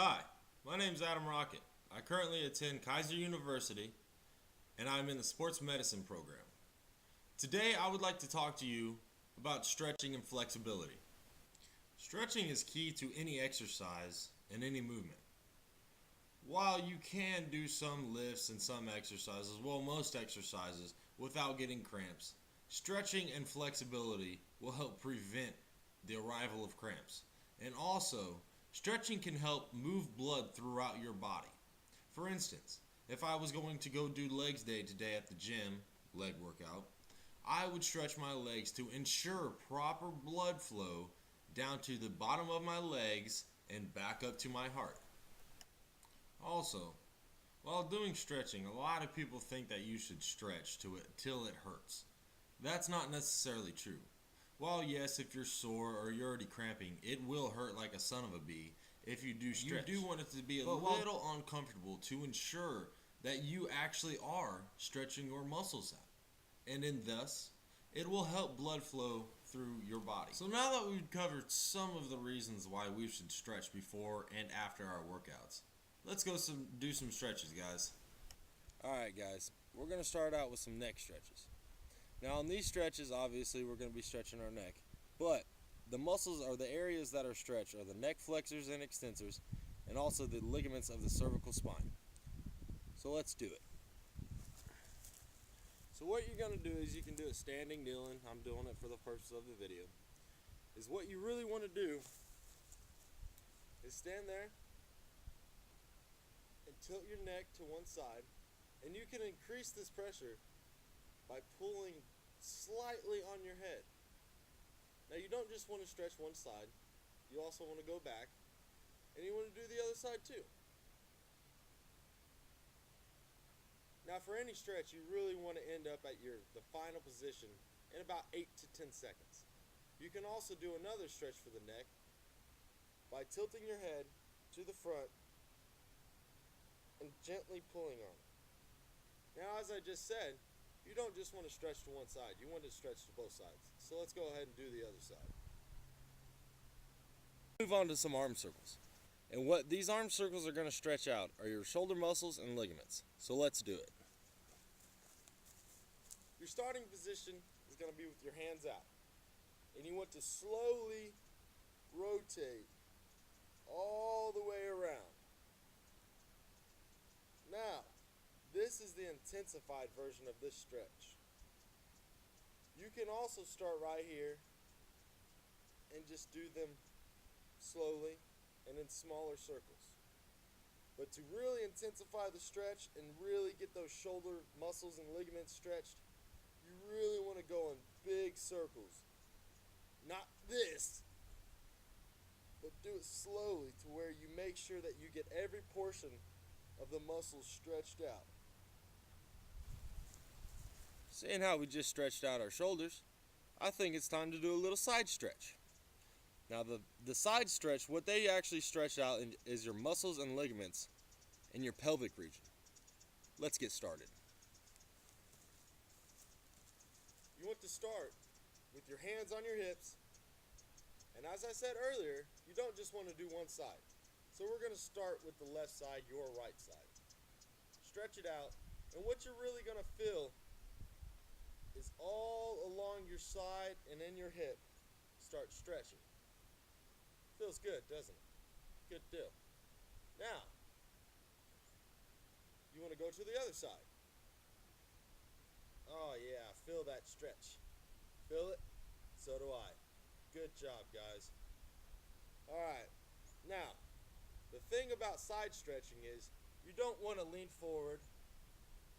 Hi, my name is Adam Rocket. I currently attend Kaiser University and I'm in the sports medicine program. Today I would like to talk to you about stretching and flexibility. Stretching is key to any exercise and any movement. While you can do some lifts and some exercises, well, most exercises, without getting cramps, stretching and flexibility will help prevent the arrival of cramps. And also, stretching can help move blood throughout your body. For instance, if I was going to go do legs day today at the gym, leg workout, I would stretch my legs to ensure proper blood flow down to the bottom of my legs and back up to my heart. Also, while doing stretching, a lot of people think that you should stretch to it till it hurts. That's not necessarily true. While yes, if you're sore or you're already cramping, it will hurt like a son of a bee if you do stretch. You do want it to be a little uncomfortable to ensure that you actually are stretching your muscles out. And in thus, it will help blood flow through your body. So now that we've covered some of the reasons why we should stretch before and after our workouts, let's go do some stretches, guys. Alright guys, we're going to start out with some neck stretches. Now on these stretches, obviously we're going to be stretching our neck, but the muscles or the areas that are stretched are the neck flexors and extensors, and also the ligaments of the cervical spine. So let's do it. So what you're going to do is you can do it standing, kneeling. I'm doing it for the purpose of the video. Is what you really want to do is stand there and tilt your neck to one side, and you can increase this pressure by pulling slightly on your head. Now you don't just want to stretch one side, you also want to go back, and you want to do the other side too. Now for any stretch, you really want to end up at the final position in about 8 to 10 seconds. You can also do another stretch for the neck by tilting your head to the front and gently pulling on it. Now as I just said, you don't just want to stretch to one side, you want to stretch to both sides. So let's go ahead and do the other side. Move on to some arm circles. And what these arm circles are going to stretch out are your shoulder muscles and ligaments. So let's do it. Your starting position is going to be with your hands out. And you want to slowly rotate all the way around. Now, this is the intensified version of this stretch. You can also start right here and just do them slowly and in smaller circles. But to really intensify the stretch and really get those shoulder muscles and ligaments stretched, you really want to go in big circles. Not this, but do it slowly to where you make sure that you get every portion of the muscles stretched out. Seeing how we just stretched out our shoulders, I think it's time to do a little side stretch. Now the side stretch, what they actually stretch out is your muscles and ligaments in your pelvic region. Let's get started. You want to start with your hands on your hips, and as I said earlier, you don't just want to do one side. So we're going to start with the left side, your right side. Stretch it out, and what you're really going to feel is all along your side and in your hip, start stretching. Feels good, doesn't it? Good deal. Now, you want to go to the other side. Oh yeah, feel that stretch. Feel it? So do I. Good job, guys. Alright, now, the thing about side stretching is you don't want to lean forward.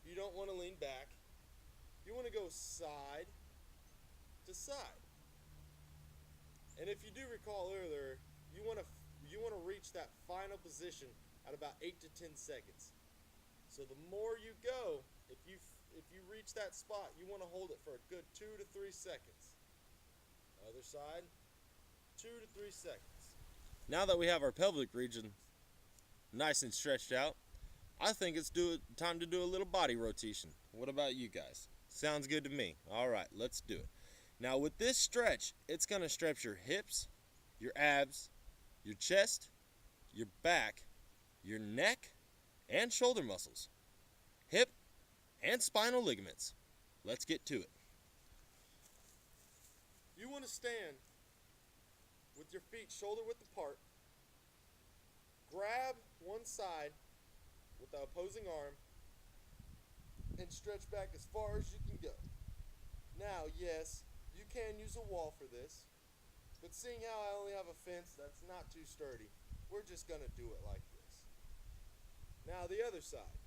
You don't want to lean back. You want to go side to side. And if you do recall earlier, you want to reach that final position at about 8 to 10 seconds. So the more you go, if you reach that spot, you want to hold it for a good 2 to 3 seconds. Other side, 2 to 3 seconds. Now that we have our pelvic region nice and stretched out, I think it's time to do a little body rotation. What about you guys? Sounds good to me. Alright, let's do it. Now with this stretch, it's going to stretch your hips, your abs, your chest, your back, your neck and shoulder muscles, hip and spinal ligaments. Let's get to it. You want to stand with your feet shoulder width apart. Grab one side with the opposing arm and stretch back as far as you can go. Now, yes, you can use a wall for this, but seeing how I only have a fence that's not too sturdy, we're just going to do it like this. Now the other side.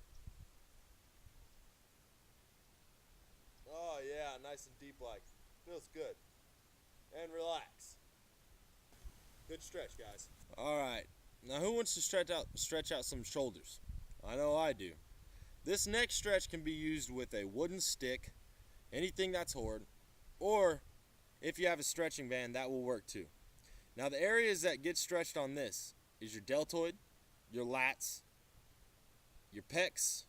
Oh yeah, nice and deep like. Feels good. And relax. Good stretch, guys. Alright, now who wants to stretch out some shoulders? I know I do. This next stretch can be used with a wooden stick, anything that's hard, or if you have a stretching band, that will work too. Now the areas that get stretched on this is your deltoid, your lats, your pecs,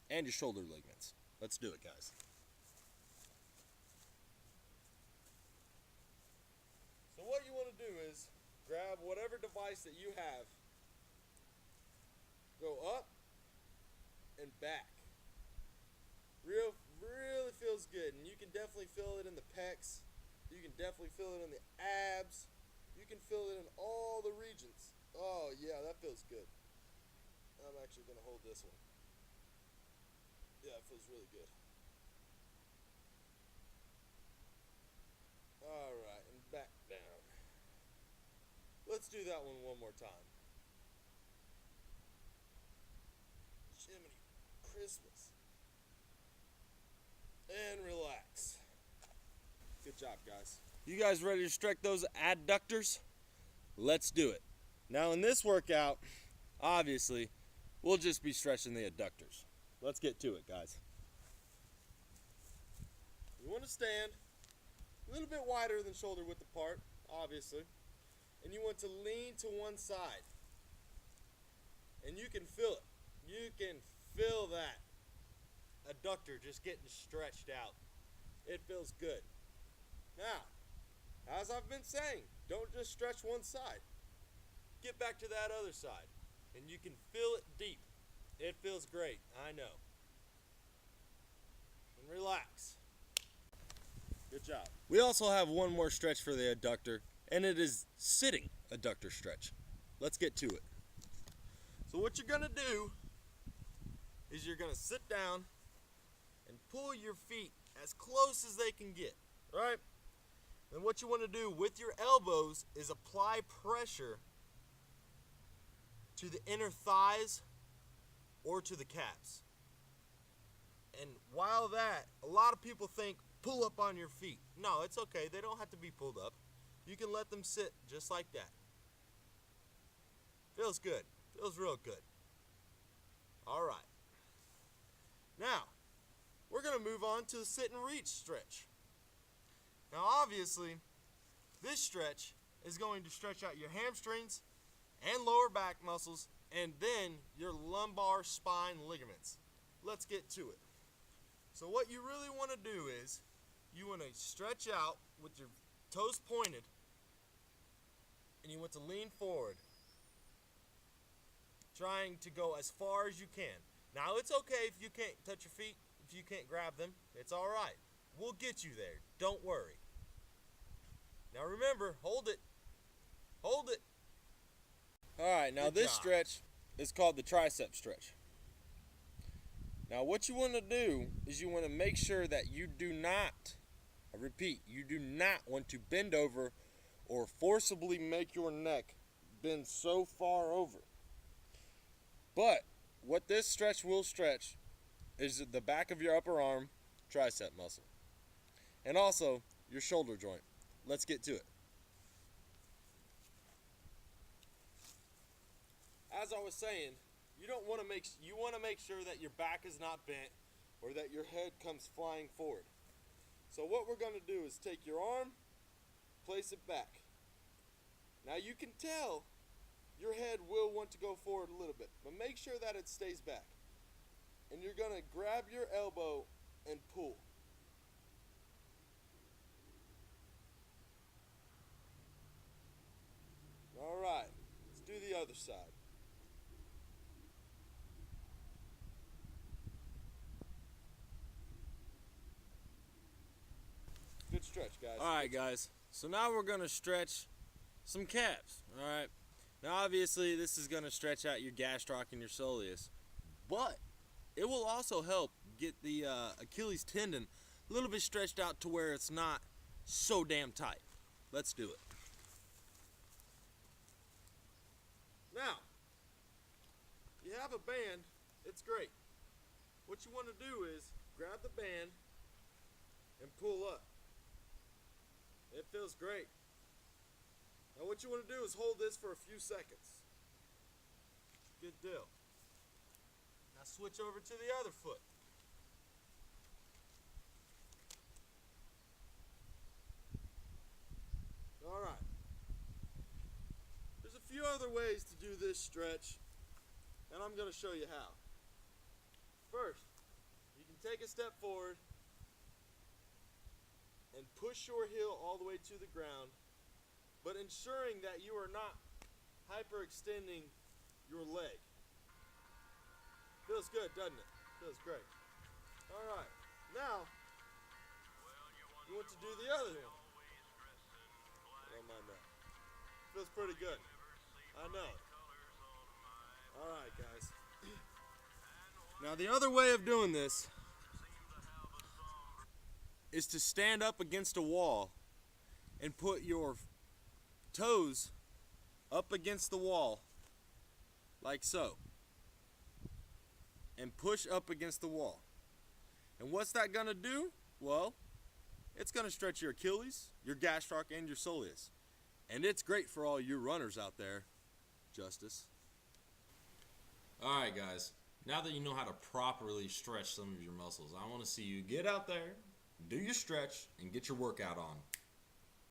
and your shoulder ligaments. Let's do it, guys. So what you want to do is grab whatever device that you have, go up and back. Really feels good, and you can definitely feel it in the pecs. You can definitely feel it in the abs. You can feel it in all the regions. Oh yeah, that feels good. I'm actually going to hold this one. Yeah, it feels really good. Alright, and back down. Let's do that one more time. Jiminy Christmas. And relax. Good job, guys. You guys ready to stretch those adductors? Let's do it. Now in this workout, obviously, we'll just be stretching the adductors. Let's get to it, guys. You want to stand a little bit wider than shoulder width apart, obviously. And you want to lean to one side. And you can feel it. You can feel that adductor just getting stretched out. It feels good. Now, as I've been saying, don't just stretch one side. Get back to that other side. And you can feel it deep. It feels great, I know. And relax. Good job. We also have one more stretch for the adductor, and it is sitting adductor stretch. Let's get to it. So what you're gonna do is you're gonna sit down and pull your feet as close as they can get, right? And what you want to do with your elbows is apply pressure to the inner thighs or to the calves. And while that, a lot of people think pull up on your feet. No, it's okay. They don't have to be pulled up. You can let them sit just like that. Feels good. Feels real good. All right. Now, we're going to move on to the sit and reach stretch. Now, obviously, this stretch is going to stretch out your hamstrings and lower back muscles, and then your lumbar spine ligaments. Let's get to it. So what you really want to do is you want to stretch out with your toes pointed, and you want to lean forward, trying to go as far as you can. Now, it's okay if you can't touch your feet, if you can't grab them. It's all right. We'll get you there. Don't worry. Now remember, hold it. Hold it. All right, now this stretch is called the tricep stretch. Now what you want to do is you want to make sure that you do not, I repeat, you do not want to bend over or forcibly make your neck bend so far over. But what this stretch will stretch is the back of your upper arm tricep muscle, and also your shoulder joint. Let's get to it. As I was saying, you want to make sure that your back is not bent or that your head comes flying forward. So what we're going to do is take your arm, place it back. Now you can tell your head will want to go forward a little bit, but make sure that it stays back. And you're going to grab your elbow and pull. All right, let's do the other side. stretch, guys. Alright, guys. So now we're going to stretch some calves. Alright. Now, obviously, this is going to stretch out your gastroc and your soleus. But it will also help get the Achilles tendon a little bit stretched out to where it's not so damn tight. Let's do it. Now, you have a band, it's great. What you want to do is grab the band and pull up. It feels great. Now what you want to do is hold this for a few seconds. Good deal. Now switch over to the other foot. Alright. There's a few other ways to do this stretch, and I'm going to show you how. First, you can take a step forward and push your heel all the way to the ground, but ensuring that you are not hyperextending your leg. Feels good, doesn't it? Feels great. Alright, now you want to do the other one. I don't mind that. Feels pretty good. I know it. Alright, guys. Now the other way of doing this is to stand up against a wall and put your toes up against the wall like so, and push up against the wall. And what's that gonna do? Well, it's gonna stretch your Achilles, your gastroc, and your soleus. And it's great for all you runners out there, Justice. Alright guys, now that you know how to properly stretch some of your muscles, I want to see you get out there, do your stretch, and get your workout on.